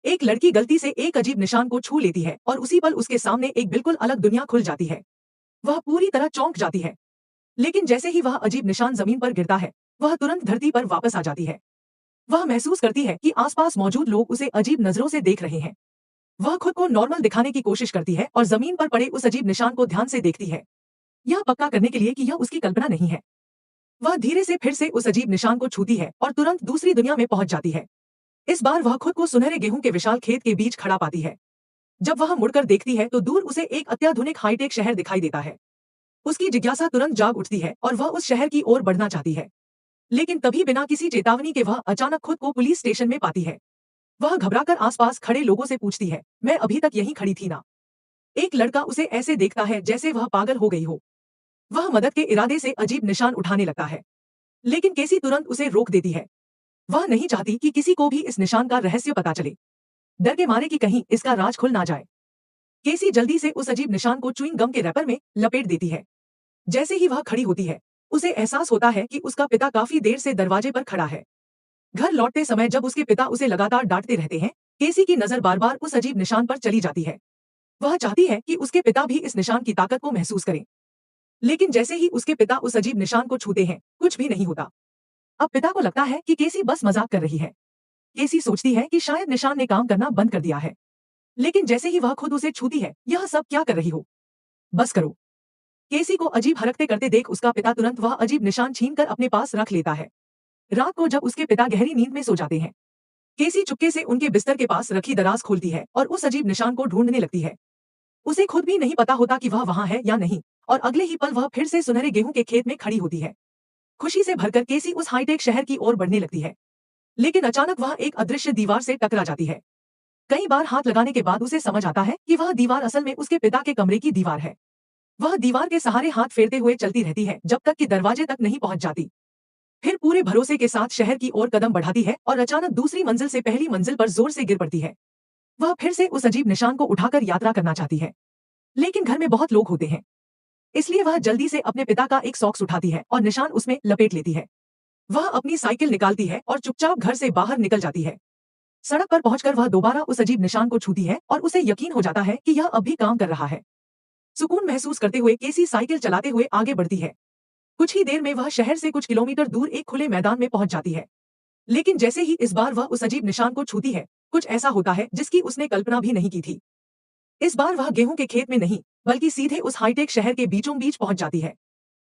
एक लड़की गलती से एक अजीब निशान को छू लेती है और उसी पल उसके सामने एक बिल्कुल अलग दुनिया खुल जाती है। वह पूरी तरह चौंक जाती है। लेकिन जैसे ही वह अजीब निशान जमीन पर गिरता है, वह तुरंत धरती पर वापस आ जाती है। वह महसूस करती है कि आसपास मौजूद लोग उसे अजीब नजरों से देख रहे हैं। वह खुद को नॉर्मल दिखाने की कोशिश करती है और जमीन पर पड़े उस अजीब निशान को ध्यान से देखती है, यह पक्का करने के लिए कि यह उसकी कल्पना नहीं है। वह धीरे से फिर से उस अजीब निशान को छूती है और तुरंत दूसरी दुनिया में पहुंच जाती है। इस बार वह खुद को सुनहरे गेहूं के विशाल खेत के बीच खड़ा पाती है। जब वह मुड़कर देखती है तो दूर उसे एक अत्याधुनिक हाईटेक शहर दिखाई देता है। उसकी जिज्ञासा तुरंत जाग उठती है और वह उस शहर की ओर बढ़ना चाहती है। लेकिन तभी बिना किसी चेतावनी के वह अचानक खुद को पुलिस स्टेशन में पाती है। वह घबराकर आसपास खड़े लोगों से पूछती है, मैं अभी तक यहीं खड़ी थी ना? एक लड़का उसे ऐसे देखता है जैसे वह पागल हो गई हो। वह मदद के इरादे से अजीब निशान उठाने लगता है, लेकिन केसी तुरंत उसे रोक देती है। वह नहीं चाहती कि किसी को भी इस निशान का रहस्य पता चले, डर के मारे कि कहीं इसका राज खुल ना जाए। केसी जल्दी से उस अजीब निशान को च्युइंग गम के रैपर में लपेट देती है। जैसे ही वह खड़ी होती है, उसे एहसास होता है कि उसका पिता काफी देर से दरवाजे पर खड़ा है। घर लौटते समय जब उसके पिता उसे लगातार डांटते रहते हैं, केसी की नजर बार बार उस अजीब निशान पर चली जाती है। वह चाहती है कि उसके पिता भी इस निशान की ताकत को महसूस करें। लेकिन जैसे ही उसके पिता उस अजीब निशान को छूते हैं, कुछ भी नहीं होता। अब पिता को लगता है कि केसी बस मजाक कर रही है। केसी सोचती है कि शायद निशान ने काम करना बंद कर दिया है। लेकिन जैसे ही वह खुद उसे छूती है, यह सब क्या कर रही हो? बस करो। केसी को अजीब हरकतें करते देख उसका पिता तुरंत वह अजीब निशान छीनकर अपने पास रख लेता है। रात को जब उसके पिता गहरी नींद में सो जाते हैं, केसी चुपके से उनके बिस्तर के पास रखी दराज खोलती है और उस अजीब निशान को ढूंढने लगती है। उसे खुद भी नहीं पता होता कि वह वहां है या नहीं, और अगले ही पल वह फिर से सुनहरे गेहूं के खेत में खड़ी होती है। खुशी से भरकर केसी उस हाईटेक शहर की ओर बढ़ने लगती है। लेकिन अचानक वह एक अदृश्य दीवार से टकरा जाती है। कई बार हाथ लगाने के बाद उसे समझ आता है कि वह दीवार असल में उसके पिता के कमरे की दीवार है। वह दीवार के सहारे हाथ फेरते हुए चलती रहती है जब तक कि दरवाजे तक नहीं पहुंच जाती। फिर पूरे भरोसे के साथ शहर की ओर कदम बढ़ाती है और अचानक दूसरी मंजिल से पहली मंजिल पर जोर से गिर पड़ती है। वह फिर से उस अजीब निशान को उठाकर यात्रा करना चाहती है, लेकिन घर में बहुत लोग होते हैं, इसलिए वह जल्दी से अपने पिता का एक सॉक्स उठाती है और निशान उसमें लपेट लेती है। वह अपनी साइकिल निकालती है और चुपचाप घर से बाहर निकल जाती है। सड़क पर पहुंचकर वह दोबारा उस अजीब निशान को छूती है और उसे यकीन हो जाता है कि यह अब भी काम कर रहा है। सुकून महसूस करते हुए केसी साइकिल चलाते हुए आगे बढ़ती है। कुछ ही देर में वह शहर से कुछ किलोमीटर दूर एक खुले मैदान में पहुंच जाती है। लेकिन जैसे ही इस बार वह उस अजीब निशान को छूती है, कुछ ऐसा होता है जिसकी उसने कल्पना भी नहीं की थी। इस बार वह गेहूं के खेत में नहीं, बल्कि सीधे उस हाईटेक शहर के बीचों बीच पहुंच जाती है।